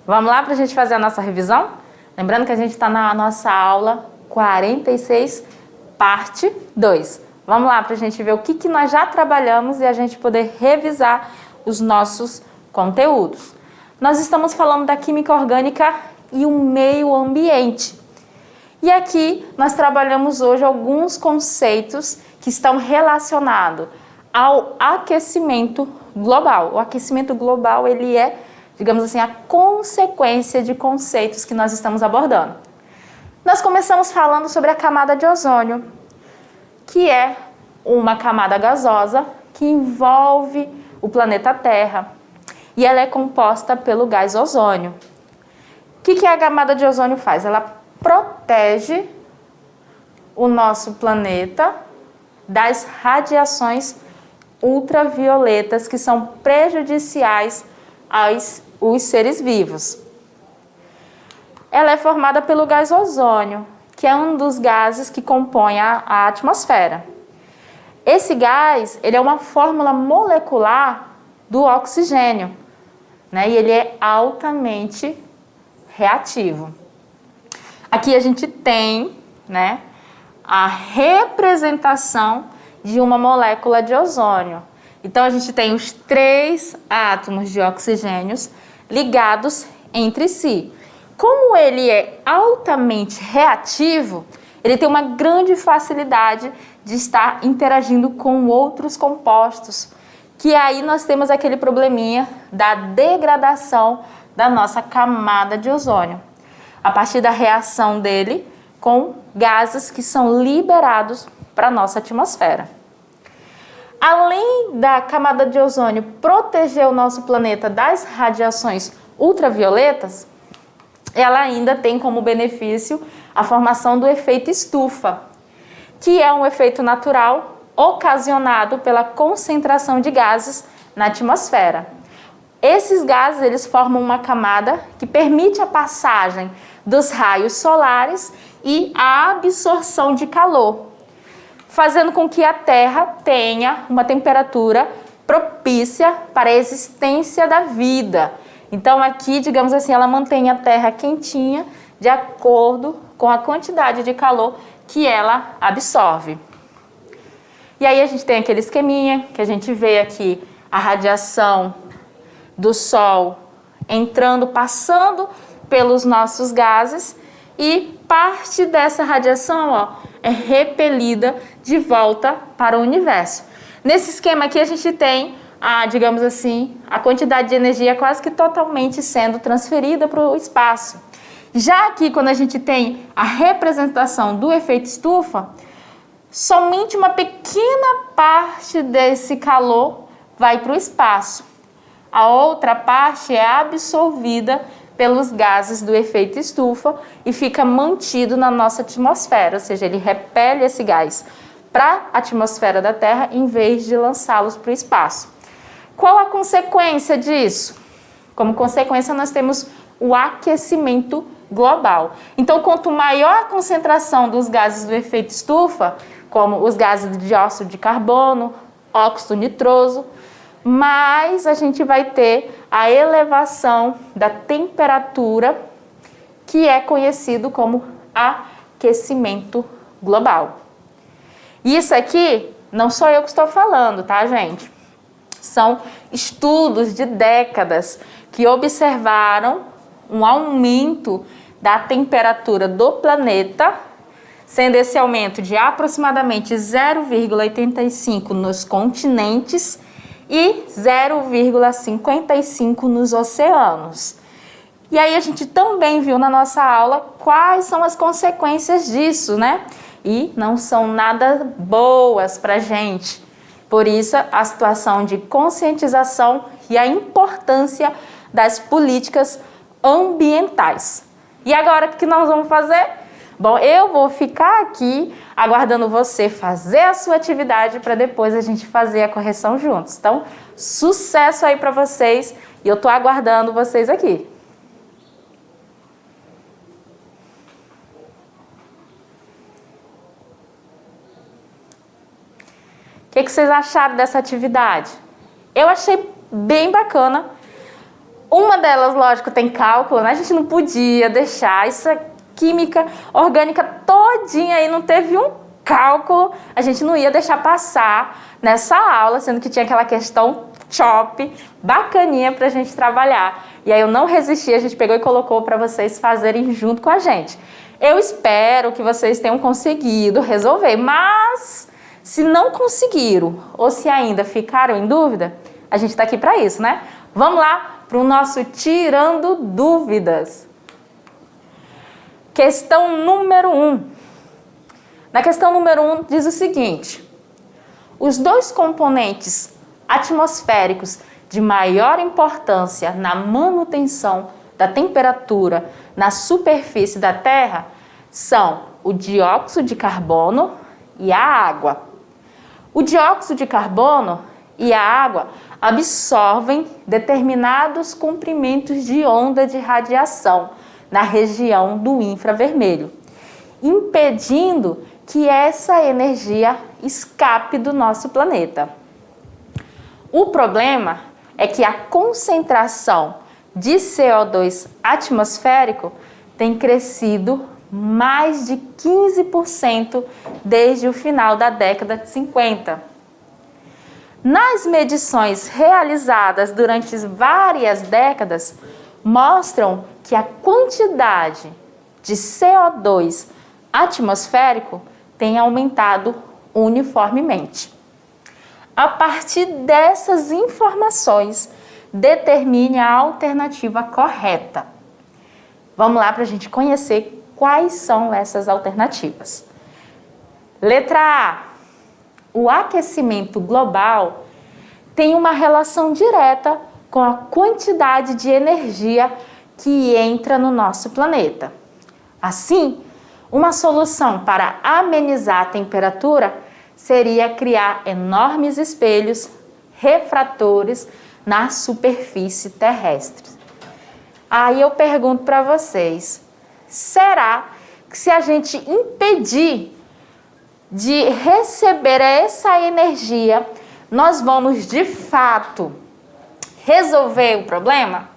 Vamos lá para a gente fazer a nossa revisão? Lembrando que a gente está na nossa aula 46, parte 2. Vamos lá para a gente ver o que nós já trabalhamos e a gente poder revisar os nossos conteúdos. Nós estamos falando da química orgânica e o meio ambiente. E aqui nós trabalhamos hoje alguns conceitos que estão relacionados ao aquecimento global. O aquecimento global, ele é, digamos assim, a consequência de conceitos que nós estamos abordando. Nós começamos falando sobre a camada de ozônio, que é uma camada gasosa que envolve o planeta Terra e ela é composta pelo gás ozônio. O que a camada de ozônio faz? Ela protege o nosso planeta das radiações ultravioletas que são prejudiciais aos seres vivos. Ela é formada pelo gás ozônio, que é um dos gases que compõem a atmosfera. Esse gás, ele é uma fórmula molecular do oxigênio, né? E ele é altamente reativo. Aqui a gente tem, né, a representação de uma molécula de ozônio. Então a gente tem os 3 átomos de oxigênios ligados entre si. Como ele é altamente reativo, ele tem uma grande facilidade de estar interagindo com outros compostos, que aí nós temos aquele probleminha da degradação da nossa camada de ozônio, a partir da reação dele com gases que são liberados para a nossa atmosfera. Além da camada de ozônio proteger o nosso planeta das radiações ultravioletas, ela ainda tem como benefício a formação do efeito estufa, que é um efeito natural ocasionado pela concentração de gases na atmosfera. Esses gases, eles formam uma camada que permite a passagem dos raios solares e a absorção de calor, fazendo com que a Terra tenha uma temperatura propícia para a existência da vida. Então aqui, digamos assim, ela mantém a Terra quentinha de acordo com a quantidade de calor que ela absorve. E aí a gente tem aquele esqueminha que a gente vê aqui, a radiação do Sol entrando, passando pelos nossos gases e parte dessa radiação, ó, é repelida de volta para o universo. Nesse esquema aqui a gente tem, digamos assim, a quantidade de energia quase que totalmente sendo transferida para o espaço. Já aqui, quando a gente tem a representação do efeito estufa, somente uma pequena parte desse calor vai para o espaço. A outra parte é absorvida pelos gases do efeito estufa e fica mantido na nossa atmosfera, ou seja, ele repele esse gás para a atmosfera da Terra em vez de lançá-los para o espaço. Qual a consequência disso? Como consequência, nós temos o aquecimento global. Então, quanto maior a concentração dos gases do efeito estufa, como os gases de dióxido de carbono, óxido nitroso, mais a gente vai ter a elevação da temperatura, que é conhecido como aquecimento global. Isso aqui não sou eu que estou falando, tá, gente? São estudos de décadas que observaram um aumento da temperatura do planeta, sendo esse aumento de aproximadamente 0,85 nos continentes e 0,55 nos oceanos. E aí a gente também viu na nossa aula quais são as consequências disso, né? E não são nada boas para a gente. Por isso, a situação de conscientização e a importância das políticas ambientais. E agora, o que nós vamos fazer? Bom, eu vou ficar aqui aguardando você fazer a sua atividade para depois a gente fazer a correção juntos. Então, sucesso aí para vocês e eu estou aguardando vocês aqui. O que vocês acharam dessa atividade? Eu achei bem bacana. Uma delas, lógico, tem cálculo, né? A gente não podia deixar essa química orgânica todinha aí, não teve um cálculo, a gente não ia deixar passar nessa aula, sendo que tinha aquela questão chop, bacaninha pra gente trabalhar. E aí eu não resisti, a gente pegou e colocou para vocês fazerem junto com a gente. Eu espero que vocês tenham conseguido resolver, mas se não conseguiram ou se ainda ficaram em dúvida, a gente tá aqui para isso, né? Vamos lá para o nosso Tirando Dúvidas. Questão número 1. Na questão número 1 diz o seguinte: os dois componentes atmosféricos de maior importância na manutenção da temperatura na superfície da Terra são o dióxido de carbono e a água. O dióxido de carbono e a água absorvem determinados comprimentos de onda de radiação na região do infravermelho, impedindo que essa energia escape do nosso planeta. O problema é que a concentração de CO2 atmosférico tem crescido mais de 15% desde o final da década de 50. Nas medições realizadas durante várias décadas, mostram que a quantidade de CO2 atmosférico tem aumentado uniformemente. A partir dessas informações, determine a alternativa correta. Vamos lá para a gente conhecer quais são essas alternativas. Letra A. O aquecimento global tem uma relação direta com a quantidade de energia que entra no nosso planeta. Assim, uma solução para amenizar a temperatura seria criar enormes espelhos refratores na superfície terrestre. Aí eu pergunto para vocês, será que se a gente impedir de receber essa energia, nós vamos de fato resolver o problema?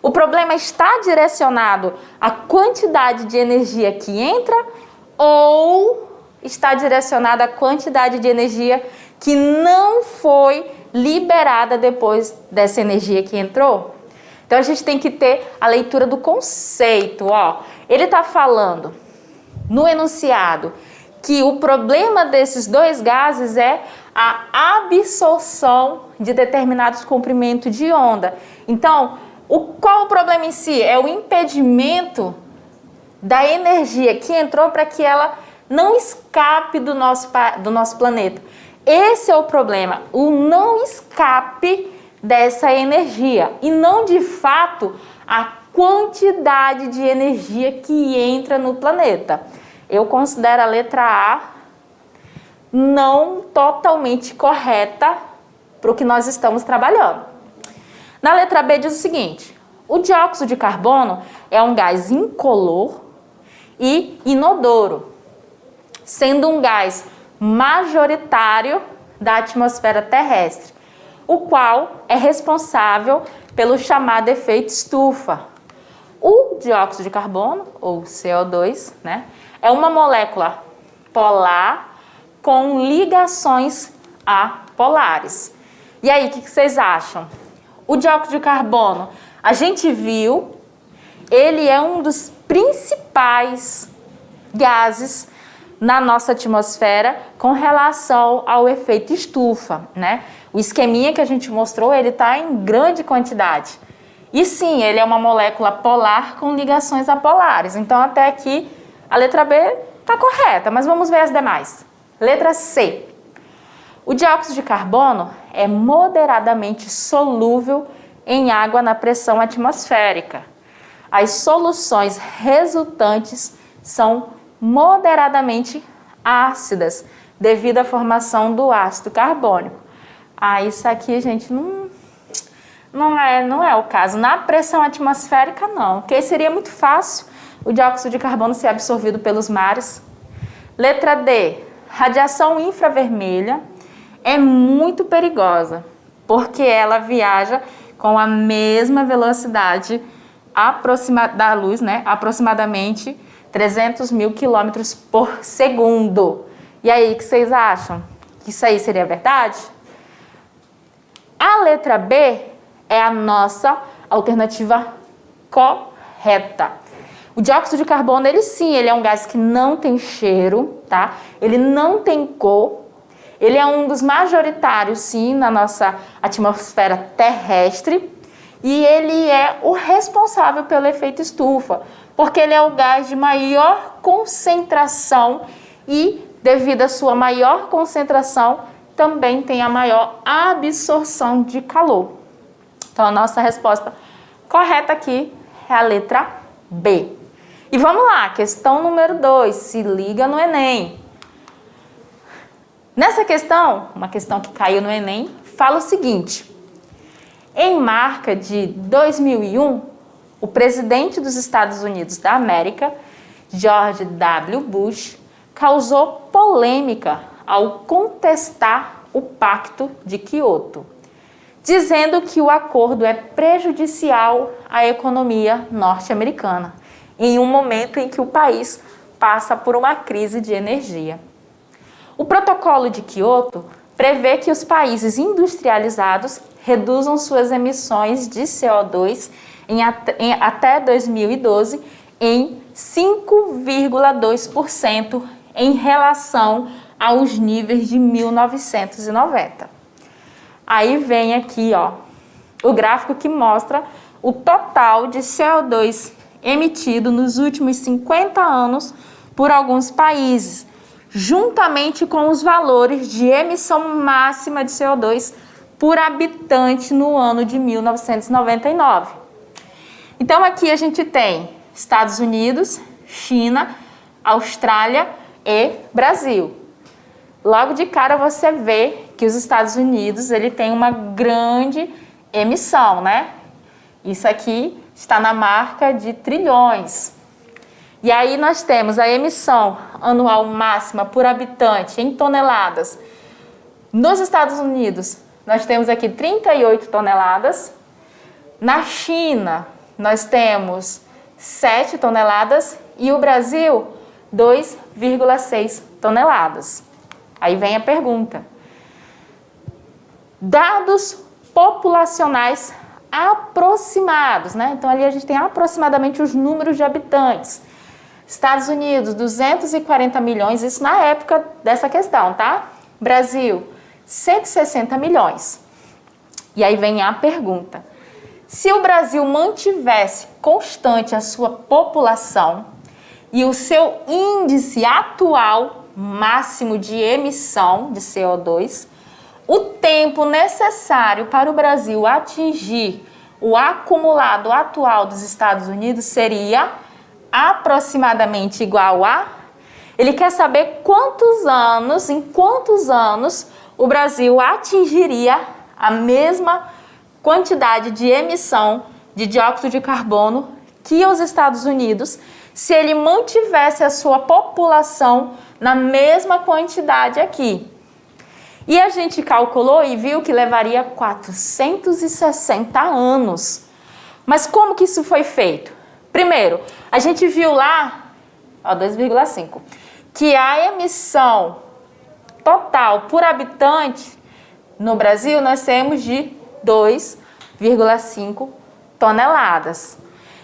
O problema está direcionado à quantidade de energia que entra ou está direcionado à quantidade de energia que não foi liberada depois dessa energia que entrou? Então a gente tem que ter a leitura do conceito, ó. Ele está falando no enunciado que o problema desses dois gases é a absorção de determinados comprimentos de onda. Então, qual o problema em si? É o impedimento da energia que entrou para que ela não escape do nosso planeta. Esse é o problema, o não escape dessa energia e não de fato a quantidade de energia que entra no planeta. Eu considero a letra A não totalmente correta para o que nós estamos trabalhando. Na letra B diz o seguinte: o dióxido de carbono é um gás incolor e inodoro, sendo um gás majoritário da atmosfera terrestre, o qual é responsável pelo chamado efeito estufa. O dióxido de carbono, ou CO2, né, é uma molécula polar com ligações apolares. E aí, o que vocês acham? O dióxido de carbono, a gente viu, ele é um dos principais gases na nossa atmosfera com relação ao efeito estufa, né? O esqueminha que a gente mostrou, ele está em grande quantidade. E sim, ele é uma molécula polar com ligações apolares. Então, até aqui, a letra B está correta, mas vamos ver as demais. Letra C. O dióxido de carbono é moderadamente solúvel em água na pressão atmosférica. As soluções resultantes são moderadamente ácidas devido à formação do ácido carbônico. Isso aqui, gente, não é o caso. Na pressão atmosférica, não, porque seria muito fácil o dióxido de carbono ser absorvido pelos mares. Letra D. Radiação infravermelha é muito perigosa, porque ela viaja com a mesma velocidade da luz, né? Aproximadamente 300 mil quilômetros por segundo. E aí, o que vocês acham? Isso aí seria verdade? A letra B é a nossa alternativa correta. O dióxido de carbono, ele é um gás que não tem cheiro, tá? Ele não tem cor. Ele é um dos majoritários, sim, na nossa atmosfera terrestre. E ele é o responsável pelo efeito estufa, porque ele é o gás de maior concentração e, devido à sua maior concentração, também tem a maior absorção de calor. Então, a nossa resposta correta aqui é a letra B. E vamos lá, questão número 2, se liga no Enem. Nessa questão, uma questão que caiu no Enem, fala o seguinte: em marca de 2001, o presidente dos Estados Unidos da América, George W. Bush, causou polêmica ao contestar o Pacto de Quioto, dizendo que o acordo é prejudicial à economia norte-americana, em um momento em que o país passa por uma crise de energia. O Protocolo de Quioto prevê que os países industrializados reduzam suas emissões de CO2 até 2012 em 5,2% em relação aos níveis de 1990. Aí vem aqui, ó, o gráfico que mostra o total de CO2 emitido nos últimos 50 anos por alguns países, juntamente com os valores de emissão máxima de CO2 por habitante no ano de 1999. Então aqui a gente tem Estados Unidos, China, Austrália e Brasil. Logo de cara você vê que os Estados Unidos ele tem uma grande emissão, né? Isso aqui está na marca de trilhões. E aí nós temos a emissão anual máxima por habitante em toneladas. Nos Estados Unidos, nós temos aqui 38 toneladas. Na China, nós temos 7 toneladas e o Brasil, 2,6 toneladas. Aí vem a pergunta. Dados populacionais aproximados, né? Então ali a gente tem aproximadamente os números de habitantes. Estados Unidos, 240 milhões, isso na época dessa questão, tá? Brasil, 160 milhões. E aí vem a pergunta. Se o Brasil mantivesse constante a sua população e o seu índice atual máximo de emissão de CO2, o tempo necessário para o Brasil atingir o acumulado atual dos Estados Unidos seria aproximadamente igual a... Ele quer saber em quantos anos o Brasil atingiria a mesma quantidade de emissão de dióxido de carbono que os Estados Unidos, se ele mantivesse a sua população na mesma quantidade aqui. E a gente calculou e viu que levaria 460 anos. Mas como que isso foi feito? Primeiro, a gente viu lá, 2,5, que a emissão total por habitante no Brasil nós temos de 2,5 toneladas.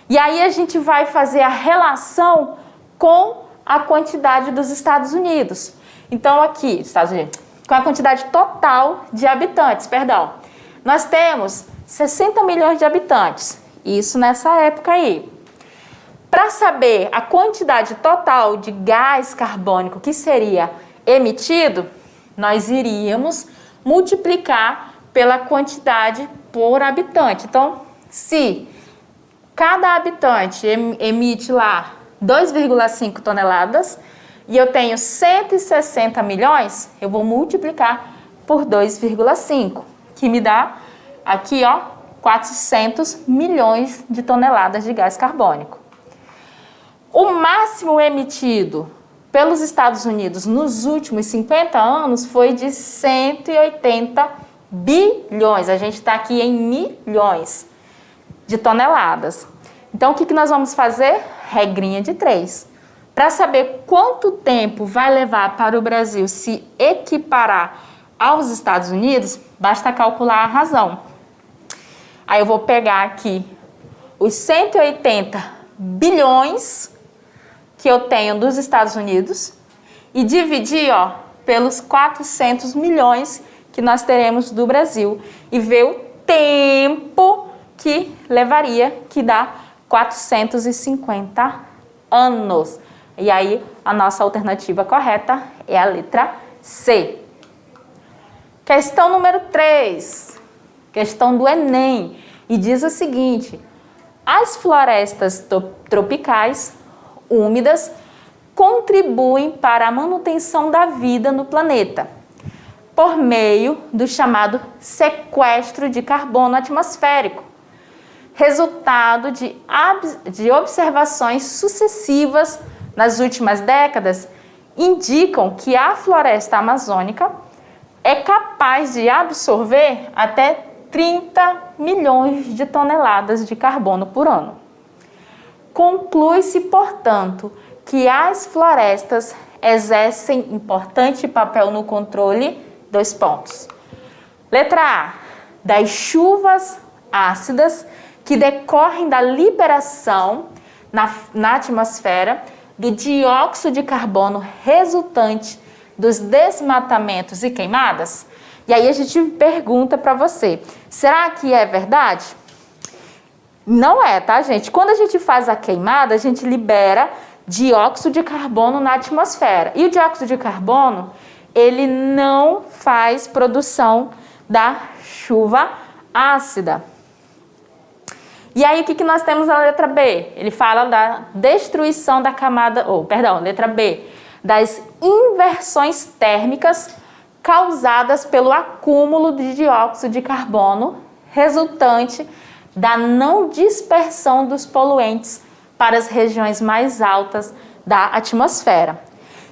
E aí a gente vai fazer a relação com a quantidade dos Estados Unidos. Então aqui, Estados Unidos, com a quantidade total de habitantes, perdão. Nós temos 60 milhões de habitantes, isso nessa época aí. Para saber a quantidade total de gás carbônico que seria emitido, nós iríamos multiplicar pela quantidade por habitante. Então, se cada habitante emite lá 2,5 toneladas e eu tenho 160 milhões, eu vou multiplicar por 2,5, que me dá aqui, ó, 400 milhões de toneladas de gás carbônico. O máximo emitido pelos Estados Unidos nos últimos 50 anos foi de 180 bilhões. A gente está aqui em milhões de toneladas. Então, o que nós vamos fazer? Regrinha de 3. Para saber quanto tempo vai levar para o Brasil se equiparar aos Estados Unidos, basta calcular a razão. Aí eu vou pegar aqui os 180 bilhões que eu tenho dos Estados Unidos e dividir, ó, pelos 400 milhões que nós teremos do Brasil e ver o tempo que levaria, que dá 450 anos. E aí, a nossa alternativa correta é a letra C. Questão número 3, questão do Enem, e diz o seguinte: as florestas tropicais úmidas contribuem para a manutenção da vida no planeta, por meio do chamado sequestro de carbono atmosférico, resultado de observações sucessivas nas últimas décadas, indicam que a floresta amazônica é capaz de absorver até 30 milhões de toneladas de carbono por ano. Conclui-se, portanto, que as florestas exercem importante papel no controle dos pontos. Letra A, das chuvas ácidas que decorrem da liberação na atmosfera do dióxido de carbono resultante dos desmatamentos e queimadas. E aí a gente pergunta para você, será que é verdade? Não é, tá, gente? Quando a gente faz a queimada, a gente libera dióxido de carbono na atmosfera. E o dióxido de carbono, ele não faz produção da chuva ácida. E aí, o que nós temos na letra B? Ele fala da destruição da camada, letra B, das inversões térmicas causadas pelo acúmulo de dióxido de carbono resultante da não dispersão dos poluentes para as regiões mais altas da atmosfera.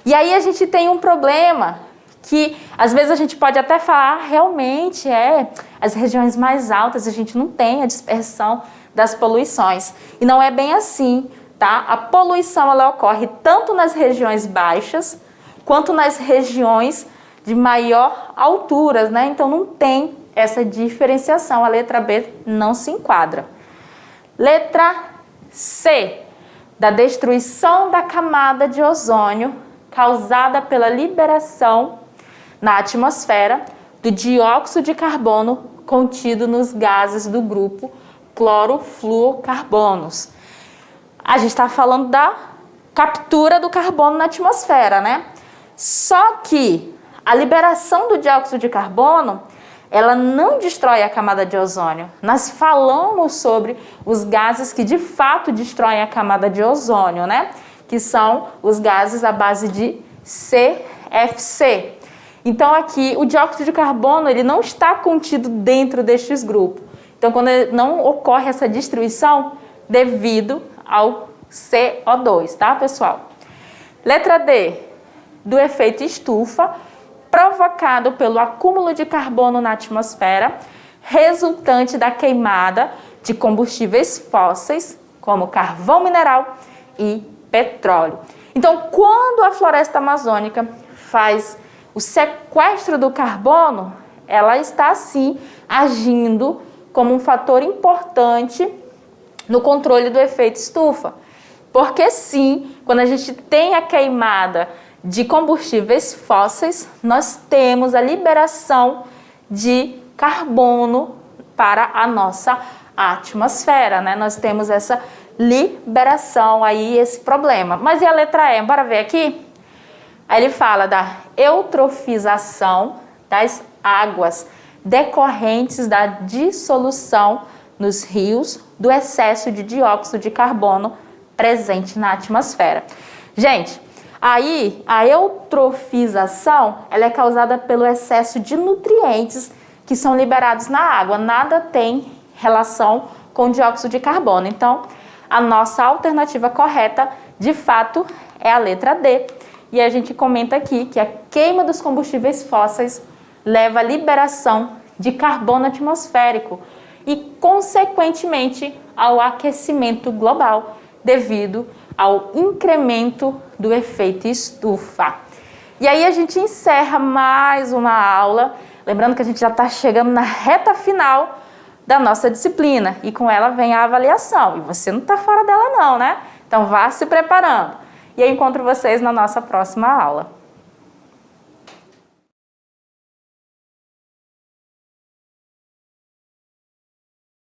E aí a gente tem um problema que às vezes a gente pode até falar, realmente as regiões mais altas a gente não tem a dispersão das poluições. E não é bem assim, tá? A poluição ela ocorre tanto nas regiões baixas quanto nas regiões de maior alturas, né? Então não tem essa diferenciação, a letra B não se enquadra. Letra C, da destruição da camada de ozônio causada pela liberação na atmosfera do dióxido de carbono contido nos gases do grupo clorofluorcarbonos. A gente está falando da captura do carbono na atmosfera, né? Só que a liberação do dióxido de carbono, ela não destrói a camada de ozônio. Nós falamos sobre os gases que de fato destroem a camada de ozônio, né? Que são os gases à base de CFC. Então aqui o dióxido de carbono ele não está contido dentro destes grupos. Então quando não ocorre essa destruição devido ao CO2, tá, pessoal? Letra D, do efeito estufa provocado pelo acúmulo de carbono na atmosfera resultante da queimada de combustíveis fósseis como carvão mineral e petróleo. Então, quando a floresta amazônica faz o sequestro do carbono, ela está, sim, agindo como um fator importante no controle do efeito estufa. Porque, sim, quando a gente tem a queimada de combustíveis fósseis, nós temos a liberação de carbono para a nossa atmosfera, né? Nós temos essa liberação aí, esse problema. Mas e a letra E? Bora ver aqui? Aí ele fala da eutrofização das águas decorrentes da dissolução nos rios do excesso de dióxido de carbono presente na atmosfera. Gente, aí a eutrofização ela é causada pelo excesso de nutrientes que são liberados na água. Nada tem relação com dióxido de carbono. Então, a nossa alternativa correta, de fato, é a letra D. E a gente comenta aqui que a queima dos combustíveis fósseis leva à liberação de carbono atmosférico e, consequentemente, ao aquecimento global devido ao incremento do efeito estufa. E aí a gente encerra mais uma aula, lembrando que a gente já está chegando na reta final da nossa disciplina e com ela vem a avaliação. E você não está fora dela não, né? Então vá se preparando. E eu encontro vocês na nossa próxima aula.